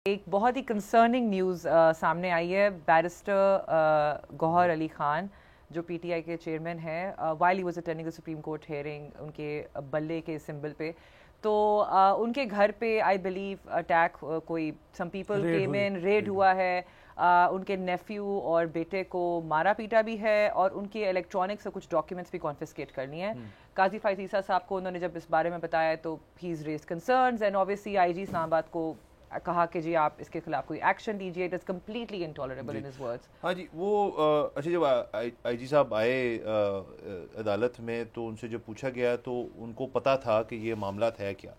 ایک بہت ہی concerning news سامنے آئی ہے. بیرسٹر گوہر علی خان جو پی ٹی آئی کے چیئرمین ہیں, while he was attending the supreme court hearing ان کے بلے کے سمبل پہ, تو ان کے گھر پہ آئی بلیو اٹیک, کوئی some people came in, raid ہوا ہے. ان کے نیفیو اور بیٹے کو مارا پیٹا بھی ہے, اور ان کے الیکٹرانکس اور کچھ ڈاکیومنٹس بھی کانفسکیٹ کرنی ہے. قاضی فائز عیسیٰ صاحب کو انہوں نے جب اس بارے میں بتایا تو he is raised concerns, and obviously I G Islamabad کو کہا کہ جی آپ اس کے خلاف کوئی ایکشن دیجیے. It is completely intolerable in his words. ہاں جی, وہ اچھا جب آئی جی صاحب آئے عدالت میں تو ان سے جب پوچھا گیا تو ان کو پتہ تھا کہ یہ معاملات ہے کیا.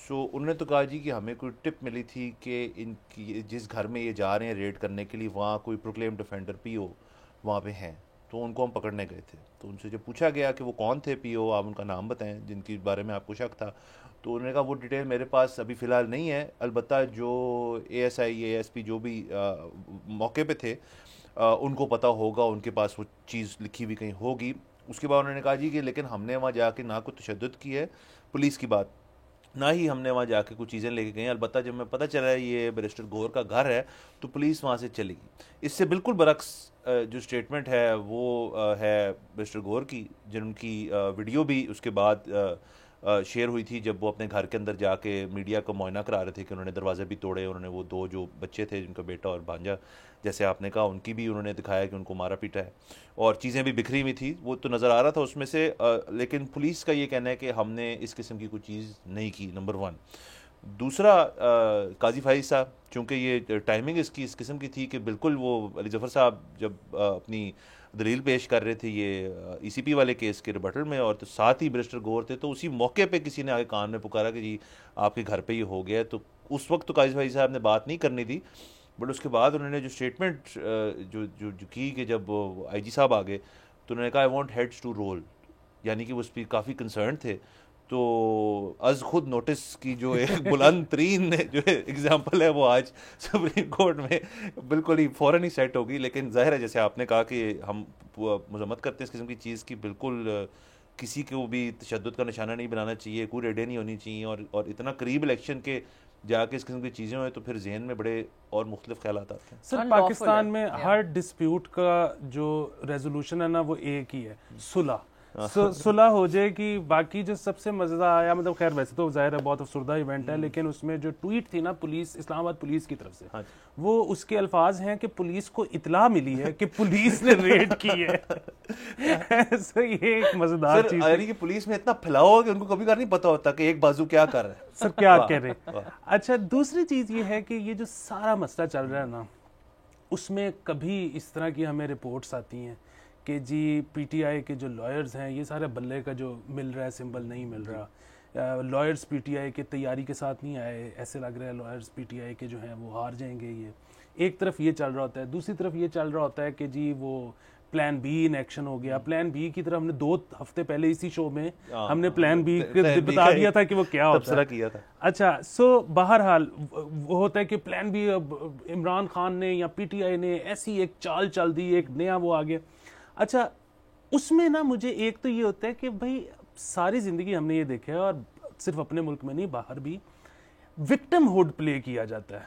سو انہوں نے تو کہا جی کہ ہمیں کوئی ٹپ ملی تھی کہ ان کی جس گھر میں یہ جا رہے ہیں ریڈ کرنے کے لیے وہاں کوئی پروکلیمڈ افینڈر پی او وہاں پہ ہیں, تو ان کو ہم پکڑنے گئے تھے. تو ان سے جب پوچھا گیا کہ وہ کون تھے پی او, آپ ان کا نام بتائیں جن کے بارے میں آپ کو شک تھا, تو انہوں نے کہا وہ ڈیٹیل میرے پاس ابھی فی الحال نہیں ہے, البتہ جو A S I A S P جو بھی موقع پہ تھے ان کو پتہ ہوگا, ان کے پاس وہ چیز لکھی ہوئی کہیں ہوگی. اس کے بعد انہوں نے کہا جی کہ لیکن ہم نے وہاں جا کے نہ کوئی تشدد کی ہے پولیس کی بات, نہ ہی ہم نے وہاں جا کے کچھ چیزیں لے کے گئے ہیں. البتہ جب میں پتہ چلا یہ بیرسٹر گوہر کا گھر ہے تو پولیس وہاں سے چلی گئی. اس سے بالکل برعکس جو اسٹیٹمنٹ ہے وہ ہے بیرسٹر گوہر کی, جن کی ویڈیو بھی اس کے بعد شیئر ہوئی تھی جب وہ اپنے گھر کے اندر جا کے میڈیا کو معائنہ کرا رہے تھے کہ انہوں نے دروازے بھی توڑے, انہوں نے وہ دو جو بچے تھے جن کا بیٹا اور بھانجا جیسے آپ نے کہا ان کی بھی انہوں نے دکھایا کہ ان کو مارا پیٹا ہے, اور چیزیں بھی بکھری ہوئی تھی, وہ تو نظر آ رہا تھا اس میں سے. لیکن پولیس کا یہ کہنا ہے کہ ہم نے اس قسم کی کوئی چیز نہیں کی, نمبر 1. دوسرا, قاضی فائز صاحب چونکہ یہ ٹائمنگ اس کی اس قسم کی تھی کہ بالکل وہ علی ظفر صاحب جب اپنی دلیل پیش کر رہے تھے یہ ای سی پی والے کیس کے ریبٹل میں, اور تو ساتھ ہی بیرسٹر گوہر تھے, تو اسی موقع پہ کسی نے آگے کان میں پکارا کہ جی آپ کے گھر پہ یہ ہو گیا. تو اس وقت تو قاضی فائز صاحب نے بات نہیں کرنی تھی, بٹ اس کے بعد انہوں نے جو اسٹیٹمنٹ جو کی کہ جب آئی جی صاحب آگے تو انہوں نے کہا I want heads to roll, یعنی کہ وہ اس پہ کافی کنسرن تھے. تو از خود نوٹس کی جو ایک بلند ترین جو ایگزامپل ہے وہ آج سپریم کورٹ میں بالکل ہی فوراً ہی سیٹ ہوگی. لیکن ظاہر ہے جیسے آپ نے کہا کہ ہم مذمت کرتے ہیں اس قسم کی چیز کی, بالکل کسی کو بھی تشدد کا نشانہ نہیں بنانا چاہیے, کوئی ریڈیں نہیں ہونی چاہیے, اور اتنا قریب الیکشن کے جا کے اس قسم کی چیزیں ہوئے تو پھر ذہن میں بڑے اور مختلف خیالات آتے ہیں. سر پاکستان میں ہر ڈسپیوٹ کا جو ریزولوشن ہے نا وہ ایک ہی ہے, صلح. صلح ہو جائے کہ باقی جو سب سے مزہ آیا, مطلب خیر ویسے تو ظاہر ہے بہت افسردہ ایونٹ ہے, لیکن اس میں جو ٹویٹ تھی نا پولیس, اسلام آباد پولیس کی طرف سے, وہ اس کے الفاظ ہیں کہ پولیس کو اطلاع ملی ہے کہ پولیس نے ریڈ کی ہے. یہ ایک مزیدار چیز ہے کہ پولیس میں اتنا پھیلاؤ ہو کہ ان کو کبھی نہیں پتا ہوتا کہ ایک بازو کیا کر رہا ہے, سر کیا کہہ رہے. اچھا دوسری چیز یہ ہے کہ یہ جو سارا مسئلہ چل رہا ہے نا, اس میں کبھی اس طرح کی ہمیں رپورٹس آتی ہیں کہ جی پی ٹی آئی کے جو لائرز ہیں یہ سارے بلے کا جو مل رہا ہے سمبل نہیں مل رہا, لائرز پی ٹی آئی کے تیاری کے ساتھ نہیں آئے, ایسے لگ رہا ہے لائرز پی ٹی آئی کے جو ہیں وہ ہار جائیں گے. یہ ایک طرف یہ چل رہا ہوتا ہے, دوسری طرف یہ چل رہا ہوتا ہے کہ جی وہ پلان بی ان ایکشن ہو گیا. پلان بی کی طرف ہم نے 2 ہفتے پہلے اسی شو میں ہم نے پلان بی بتا دیا تھا کہ وہ کیا ہوتا ہے. اچھا سو بہرحال وہ ہوتا ہے کہ پلان بی عمران خان نے یا پی ٹی آئی نے ایسی ایک چال چل دی, ایک نیا وہ آ گیا. اچھا اس میں نا مجھے ایک تو یہ ہوتا ہے کہ بھائی ساری زندگی ہم نے یہ دیکھا ہے, اور صرف اپنے ملک میں نہیں باہر بھی, وکٹم ہوڈ پلے کیا جاتا ہے.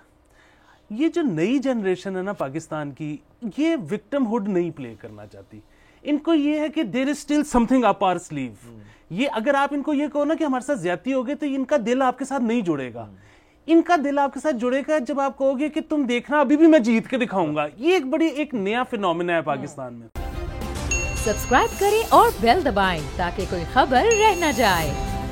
یہ جو نئی جنریشن ہے نا پاکستان کی, یہ وکٹم ہوڈ نہیں پلے کرنا چاہتی. ان کو یہ ہے کہ there is still something up our sleeve. یہ اگر آپ ان کو یہ کہو نا کہ ہمارے ساتھ زیادتی ہوگی تو ان کا دل آپ کے ساتھ نہیں جڑے گا. ان کا دل آپ کے ساتھ جڑے گا جب آپ کہو گے کہ تم دیکھنا ابھی بھی میں جیت کے دکھاؤں گا. یہ ایک نیا فینومینا ہے پاکستان میں. سبسکرائب کریں اور بیل دبائیں تاکہ کوئی خبر رہ نہ جائے.